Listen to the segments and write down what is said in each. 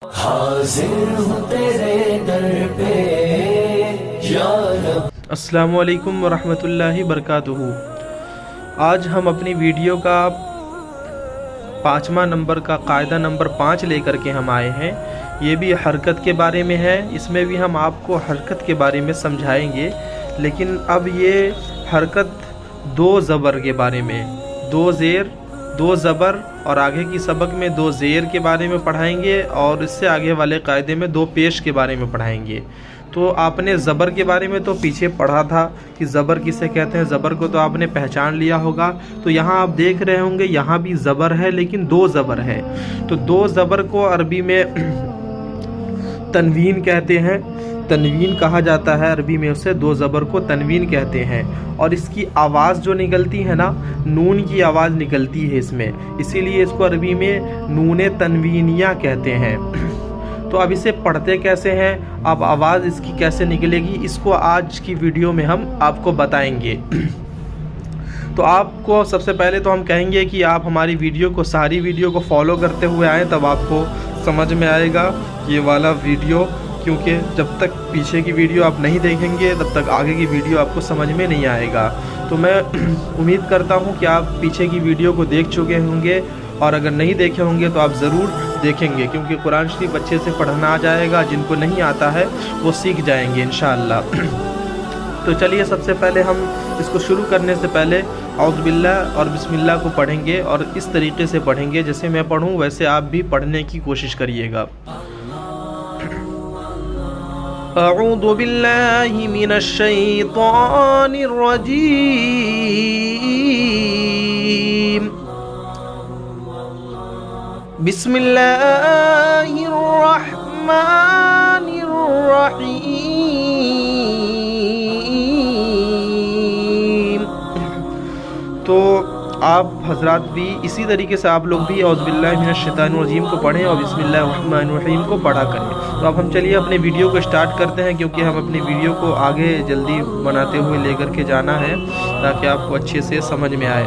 हाजिर हूँ तेरे दर पे या रब। अस्सलामु अलैकुम वरहमतुल्लाहि बरकातुहू। आज हम अपनी वीडियो का 5वां नंबर का कायदा नंबर 5 लेकर के हम आए हैं। ये भी हरकत के बारे में है। इसमें भी हम आपको हरकत के बारे में समझाएंगे, लेकिन अब ये हरकत 2 ज़बर के बारे में, 2 ज़ेर 2 ज़बर और आगे की सबक में 2 ज़ेर के बारे में पढ़ाएंगे और इससे आगे वाले कायदे में 2 पेश के बारे में पढ़ाएंगे। तो आपने ज़बर के बारे में तो पीछे पढ़ा था कि ज़बर किसे कहते हैं, ज़बर को तो आपने पहचान लिया होगा। तो यहाँ आप देख रहे होंगे यहाँ भी ज़बर है, लेकिन 2 ज़बर है। तो 2 ज़बर को अरबी में तनवीन कहते हैं, तनवीन कहा जाता है अरबी में उसे। 2 ज़बर को तनवीन कहते हैं और इसकी आवाज़ जो निकलती है ना, नून की आवाज़ निकलती है इसमें, इसीलिए इसको अरबी में नून तनवीनिया कहते हैं। तो अब इसे पढ़ते कैसे हैं, अब आवाज़ इसकी कैसे निकलेगी, इसको आज की वीडियो में हम आपको बताएंगे। तो आपको सबसे पहले तो हम कहेंगे कि आप हमारी वीडियो को, सारी वीडियो को फॉलो करते हुए आएँ, तब आपको समझ में आएगा ये वाला वीडियो, क्योंकि जब तक पीछे की वीडियो आप नहीं देखेंगे तब तक आगे की वीडियो आपको समझ में नहीं आएगा। तो मैं उम्मीद करता हूँ कि आप पीछे की वीडियो को देख चुके होंगे, और अगर नहीं देखे होंगे तो आप ज़रूर देखेंगे, क्योंकि कुरान शरीफ अच्छे से पढ़ना आ जाएगा। जिनको नहीं आता है वो सीख जाएंगे इंशाअल्लाह। तो चलिए, सबसे पहले हम इसको शुरू करने से पहले औज़ु बिल्लाह और बिस्मिल्लाह को पढ़ेंगे, और इस तरीके से पढ़ेंगे जैसे मैं पढ़ूँ वैसे आप भी पढ़ने की कोशिश करिएगा। अऊज़ु बिल्लाहि मिनश शैतानिर रजीम। बिस्मिल्लाहिर रहमानिर रहीम। तो आप हजरात भी इसी तरीके से, आप लोग भी औज़ु बिल्लाहि मिनश शैतानिर रजीम को पढ़ें और बिस्मिल्लाहिर रहमानिर रहीम को पढ़ा करें। तो अब हम चलिए अपने वीडियो को स्टार्ट करते हैं, क्योंकि हम अपनी वीडियो को आगे जल्दी बनाते हुए लेकर के जाना है ताकि आपको अच्छे से समझ में आए।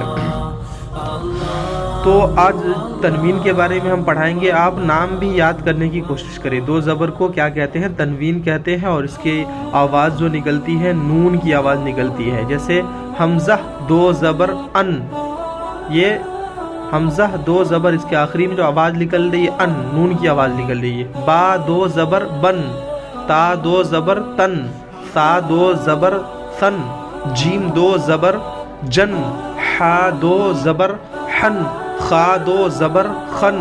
तो आज तनवीन के बारे में हम पढ़ाएंगे। आप नाम भी याद करने की कोशिश करें। 2 ज़बर को क्या कहते हैं, तनवीन कहते हैं, और इसकी आवाज़ जो निकलती है नून की आवाज़ निकलती है। जैसे हमज़ा 2 ज़बर अन, ये हमज़ा 2 ज़बर, इसके आखिरी में जो आवाज़ निकल रही है अन, नून की आवाज़ निकल रही है। बा 2 ज़बर बन, ता 2 ज़बर तन, सा 2 ज़बर सन, जीम 2 ज़बर जन, हा 2 ज़बर हन, खा 2 ज़बर खन,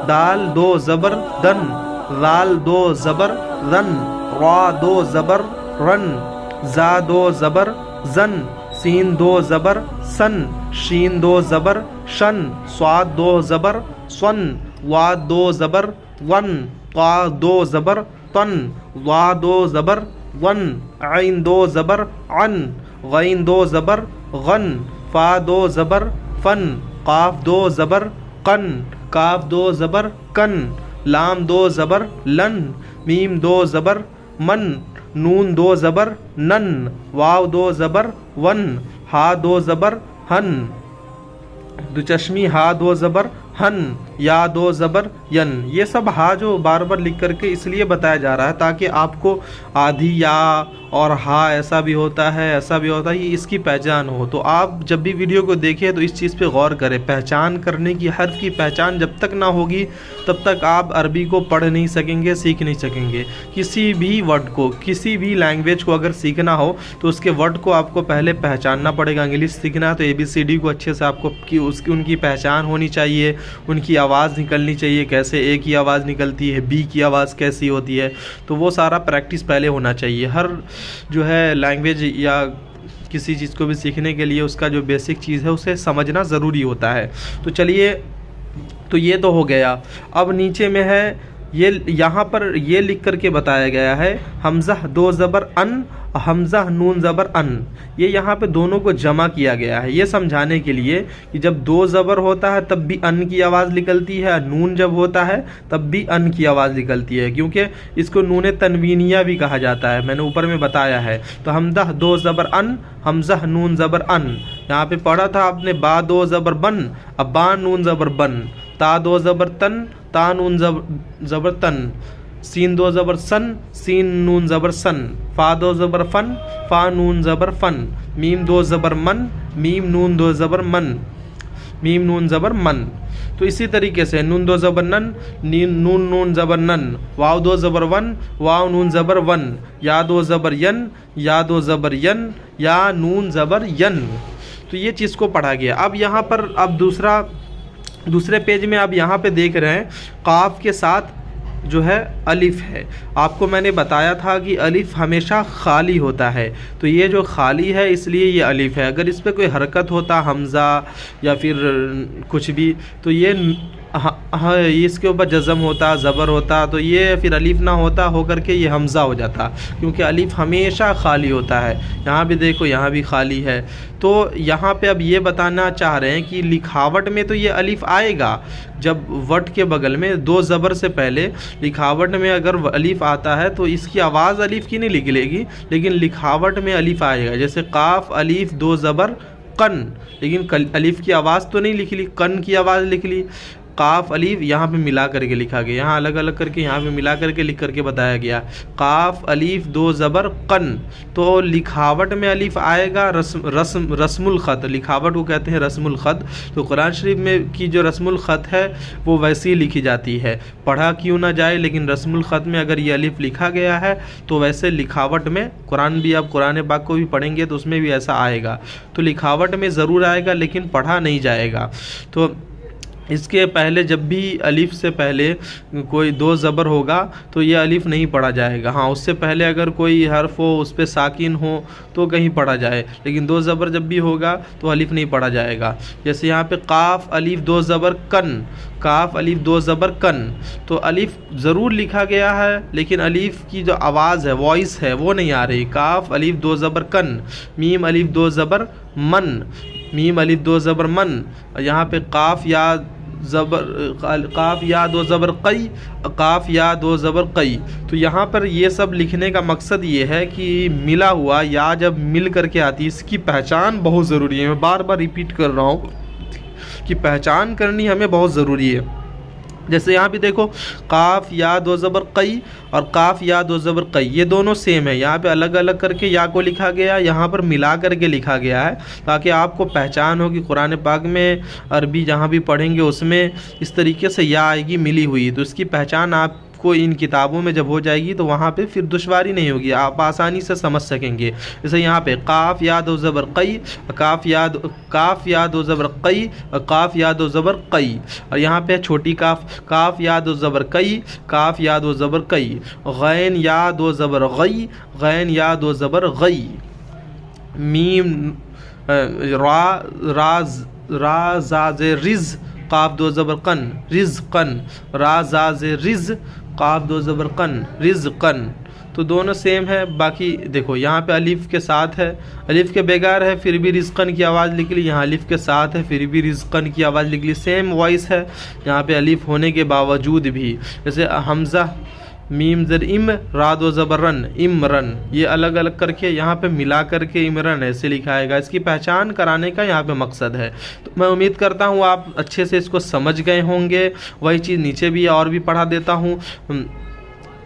दाल 2 ज़बर दन, लाल 2 ज़बर रन, रा 2 ज़बर रन, जा 2 ज़बर जन, सीन 2 ज़बर सन, शीन 2 ज़बर शन, स्वाद 2 ज़बर स्वन, वाद 2 ज़बर वन, क़ा 2 ज़बर तन, वा 2 ज़बर वन, ऐन 2 ज़बर अन, गैन 2 ज़बर गन, फा 2 ज़बर फन, काफ 2 ज़बर कन, काफ 2 ज़बर कन, लाम 2 ज़बर लन, मीम 2 ज़बर मन, नून 2 ज़बर नन, वाव 2 ज़बर वन, हा 2 ज़बर हन, दुचश्मी हा 2 ज़बर हन, या 2 ज़बर यन। ये सब हा जो बार बार लिख करके इसलिए बताया जा रहा है ताकि आपको आधी या और हा ऐसा भी होता है, ऐसा भी होता है, ये इसकी पहचान हो। तो आप जब भी वीडियो को देखें तो इस चीज़ पे गौर करें। पहचान करने की, हर्फ की पहचान जब तक ना होगी तब तक आप अरबी को पढ़ नहीं सकेंगे, सीख नहीं सकेंगे। किसी भी वर्ड को, किसी भी लैंग्वेज को अगर सीखना हो तो उसके वर्ड को आपको पहले पहचानना पड़ेगा। इंग्लिश सीखना तो ABCD को अच्छे से आपको उनकी पहचान होनी चाहिए, उनकी आवाज़ निकलनी चाहिए, कैसे ए की आवाज़ निकलती है, बी की आवाज़ कैसी होती है। तो वो सारा प्रैक्टिस पहले होना चाहिए। हर जो है लैंग्वेज या किसी चीज़ को भी सीखने के लिए उसका जो बेसिक चीज़ है उसे समझना ज़रूरी होता है। तो चलिए, तो ये तो हो गया। अब नीचे में है ये, यहाँ पर ये लिख करके बताया गया है हमज़ा 2 ज़बर अन, हमज़ा नून ज़बर अन। ये यहाँ पे दोनों को जमा किया गया है ये समझाने के लिए कि जब 2 ज़बर होता है तब भी अन की आवाज़ निकलती है, नून जब होता है तब भी अन की आवाज़ निकलती है, क्योंकि इसको नून तनवीनिया भी कहा जाता है, मैंने ऊपर में बताया है। तो हमज़ा 2 ज़बर अन, हमज़ा नून ज़बर अन। यहाँ पे पढ़ा था आपने बा 2 ज़बर बन, अब बा नून ज़बर बन, ता 2 ज़बर तन, ता नून ज़बर तन, सीन दो ज़बर सन, सीन नून ज़बर सन, फ़ा दो ज़बर फ़न, फ़ा नून ज़बर फ़न, मीम दो ज़बर मन, मीम नून दो ज़बर मन, मीम नून ज़बर मन। तो इसी तरीके से नून दो ज़बर नन, नून नून ज़बर नन, वाव दो ज़बर वन, वाव नून ज़बर वन, या दो ज़बर यन, या दो ज़बर यन, या नून ज़बर यन। तो ये चीज़ को पढ़ा गया। अब यहाँ पर अब दूसरे पेज में अब यहाँ पे देख रहे हैं काफ के साथ जो है अलिफ है। आपको मैंने बताया था कि अलिफ हमेशा खाली होता है, तो ये जो खाली है इसलिए ये अलिफ है। अगर इस पर कोई हरकत होता, हमज़ा या फिर कुछ भी, तो ये हाँ इसके ऊपर जज़म होता, ज़बर होता, तो ये फिर अलिफ ना होता, होकर के ये हमज़ा हो जाता, क्योंकि अलिफ हमेशा खाली होता है। यहाँ भी देखो, यहाँ भी खाली है। तो यहाँ पे अब ये बताना चाह रहे हैं कि लिखावट में तो ये अलिफ आएगा, जब वट के बगल में दो ज़बर से पहले लिखावट में अगर अलिफ आता है तो इसकी आवाज़ अलिफ की नहीं निकलेगी, लेकिन लिखावट में अलिफ आएगा। जैसे काफ अलिफ दो ज़बर कन, लेकिन अलिफ की आवाज़ तो नहीं लिख ली, कन की आवाज़ लिख ली। काफ अलिफ यहाँ पे मिला करके लिखा गया, यहाँ अलग अलग करके यहाँ पे मिला करके लिख करके बताया गया। काफ अलिफ दो ज़बर कन, तो लिखावट में अलिफ आएगा। रस्मुल ख़त, लिखावट को कहते हैं रस्मुल ख़त। तो कुरान शरीफ में की जो रस्मुल ख़त है वो वैसी लिखी जाती है, पढ़ा क्यों ना जाए, लेकिन रस्मुल ख़त में अगर ये अलिफ लिखा गया है तो वैसे लिखावट में कुरान भी, आप कुरान पाक को भी पढ़ेंगे तो उसमें भी ऐसा आएगा। तो लिखावट में ज़रूर आएगा, लेकिन पढ़ा नहीं जाएगा। तो इसके पहले जब भी अलिफ से पहले कोई दो ज़बर होगा तो ये अलिफ नहीं पढ़ा जाएगा। हाँ, उससे पहले अगर कोई हर्फ हो, उस पर साकिन हो तो कहीं पढ़ा जाए, लेकिन दो ज़बर जब भी होगा तो अलिफ नहीं पढ़ा जाएगा। जैसे यहाँ पे काफ अलिफ दो ज़बर कन, काफ अलिफ दो ज़बर कन, तो अलिफ ज़रूर लिखा गया है, लेकिन अलिफ की जो आवाज़ है, वॉइस है, वो नहीं आ रही। काफ अलिफ दो ज़बर कन, मीम अलिफ दो ज़बर मन, मीम अलिफ दो ज़बर मन। यहाँ पे काफ या दो ज़बर कई, काफ या दो ज़बर कई। तो यहाँ पर ये सब लिखने का मकसद ये है कि मिला हुआ या जब मिल करके आती है, इसकी पहचान बहुत ज़रूरी है। मैं बार बार रिपीट कर रहा हूँ कि पहचान करनी हमें बहुत ज़रूरी है। जैसे यहाँ भी देखो, काफ या दो ज़बर कई और काफ या दो ज़बर कई, ये दोनों सेम है। यहाँ पे अलग अलग करके या को लिखा गया, यहाँ पर मिला करके लिखा गया है, ताकि आपको पहचान हो कि कुरान पाक में अरबी जहाँ भी पढ़ेंगे उसमें इस तरीके से या आएगी मिली हुई। तो इसकी पहचान आपको इन किताबों में जब हो जाएगी तो वहाँ पे फिर दुश्वारी नहीं होगी, आप आसानी से समझ सकेंगे। जैसे यहाँ पे काफ या दो ज़बर कई, काफ या दो ज़बर कई, काफ या दो ज़बर कई। और यहाँ पे छोटी काफ या दो ज़बर कई, काफ या दो ज़बर कई। गैन या दो ज़बर गई, गैन या दो ज़बर गई। मीम रा ज़ाज़े रिज़, काफ दो ज़बर कन, रिज़ कन, रा ज़ाज़े रिज़, काफ दो ज़बर कन, रिज़ कन। तो दोनों सेम है। बाकी देखो, यहाँ पे अलिफ के साथ है, अलिफ के बगैर है फिर भी रिज़्क़न की आवाज़ लिख ली, यहाँ अलिफ के साथ है फिर भी रिज़्क़न की आवाज़ लिख ली। सेम वॉइस है यहाँ पे अलिफ होने के बावजूद भी। जैसे हमज़ा मीम ज़र इम, रा दो ज़बर रन, इमरन, ये अलग अलग करके यहाँ पे मिला करके इमरन ऐसे लिखाएगा। इसकी पहचान कराने का यहाँ पे मकसद है। तो मैं उम्मीद करता हूँ आप अच्छे से इसको समझ गए होंगे। वही चीज़ नीचे भी और भी पढ़ा देता हूँ।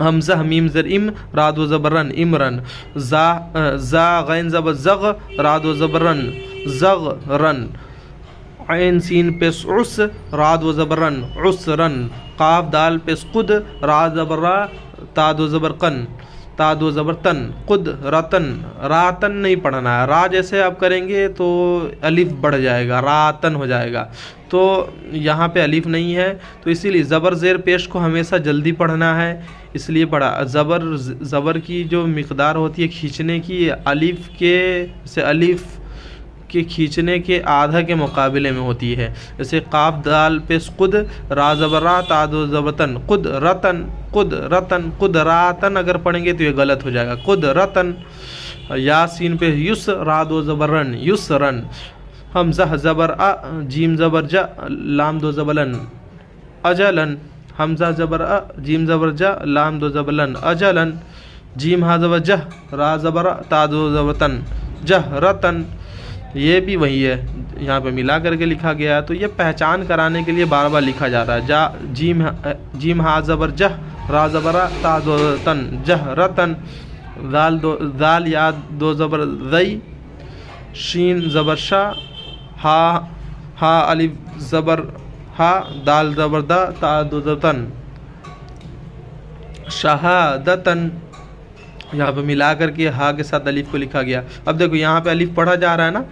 हमज़ा मीम ज़र इम, रा दो ज़बर रन, इमरन। ज़ा गैन ज़बर ज़ग, रा दो ज़बर रन, ज़ग रन। ऐन सीन पे उस, रा दो ज़बर रन, उसरन। काफ दाल पे खुद, रा ज़बर रा, ता दो ज़बर कन, ता दो ज़बर तन, खुद रतन। रातन नहीं पढ़ना है, रा जैसे आप करेंगे तो अलिफ बढ़ जाएगा, रातन हो जाएगा। तो यहाँ पे अलिफ नहीं है, तो इसीलिए ज़बर ज़ेर पेश को हमेशा जल्दी पढ़ना है, इसलिए पढ़ा। ज़बर की जो मिक़दार होती है खींचने की, अलिफ के से अलिफ के खींचने के आधा के मुकाबले में होती है। जैसे काफ दाल पे खुद, रा ज़बर रा, ता दो ज़बर तन, खुद रतन, खुद रतन, खुद रातन अगर पढ़ेंगे तो ये गलत हो जाएगा, खुद रतन। यासीन पे युस, रा दो ज़बर रन, युसरन। हमज़ा ज़बर अ, जीम ज़बर ज, लाम दो ज़बलन, अजलन। हमज़ा ज़बर अ, जीम ज़बर ज, लाम दो ज़बलन, अजलन। जीम हा ज़बर जह, रा ज़बर ता दो ज़बर तन, जह रतन। ये भी वही है, यहाँ पे मिला करके लिखा गया है। तो ये पहचान कराने के लिए बार बार लिखा जा रहा है। जा जीम हा ज़बर जह, रा ज़बरा, ता दो तन, जह रतन, दाल या दो ज़बर ज़ई, शीन ज़बर शा, हा अलिफ ज़बर हा, दाल ज़बर दा, ता दो तन, शहादतन। यहाँ पे मिला करके हा के साथ अलिफ को लिखा गया। अब देखो यहाँ पे अलिफ पढ़ा जा रहा है ना,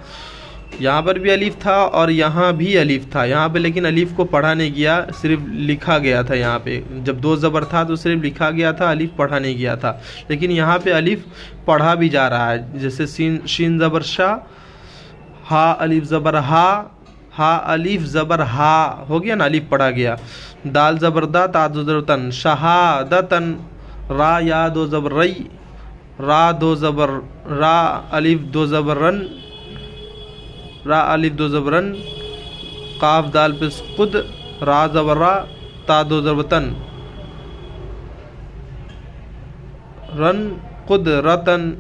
यहाँ पर भी अलिफ था और यहाँ भी अलिफ था, यहाँ पे लेकिन अलिफ को पढ़ा नहीं गया, सिर्फ लिखा गया था। यहाँ पे जब दो ज़बर था तो सिर्फ लिखा गया था, अलिफ पढ़ा नहीं गया था। लेकिन यहाँ पे अलिफ पढ़ा भी जा रहा है, जैसे शीन ज़बर शाह, हा अलिफ ज़बर हा अलिफ ज़बर हा हो गया ना, अलिफ पढ़ा गया। दाल ज़बर दा, ता दो ज़बर तन, शहादतन, रा या दो ज़बर रई, रा दो ज़बर रा, अलिफ दो ज़बर रन, रा अलिफ दो ज़बरन, काफ दाल पे खुद, रा ज़बर रा, ता दो ज़बर तन, रन खुद रतन,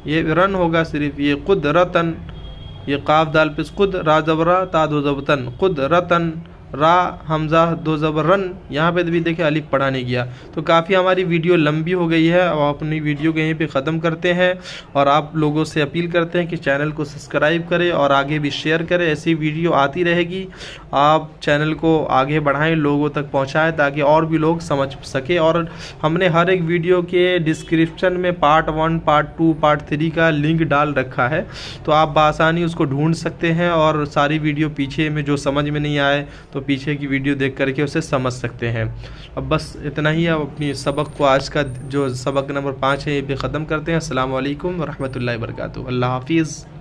ये रन होगा सिर्फ, ये खुद रतन, ये काफ दाल पे खुद, रा ज़बर रा, ता दो ज़बर तन, खुद रतन, रा हमज़ा दो ज़बर रन। यहाँ पे भी देखिए अलिफ पढ़ा नहीं गया। तो काफ़ी हमारी वीडियो लंबी हो गई है और अपनी वीडियो को यहीं पे ख़त्म करते हैं और आप लोगों से अपील करते हैं कि चैनल को सब्सक्राइब करें और आगे भी शेयर करें। ऐसी वीडियो आती रहेगी, आप चैनल को आगे बढ़ाएं, लोगों तक पहुँचाएँ ताकि और भी लोग समझ सके। और हमने हर एक वीडियो के डिस्क्रिप्शन में पार्ट 1, पार्ट 2, पार्ट 3 का लिंक डाल रखा है, तो आप बआसानी उसको ढूँढ सकते हैं और सारी वीडियो पीछे में जो समझ में नहीं आए तो पीछे की वीडियो देख करके उसे समझ सकते हैं। अब बस इतना ही, अब अपनी सबक को आज का जो सबक नंबर 5 है ये भी ख़त्म करते हैं। अस्सलाम वालेकुम व रहमतुल्लाहि व बरकातुहू। अल्लाह हाफिज़।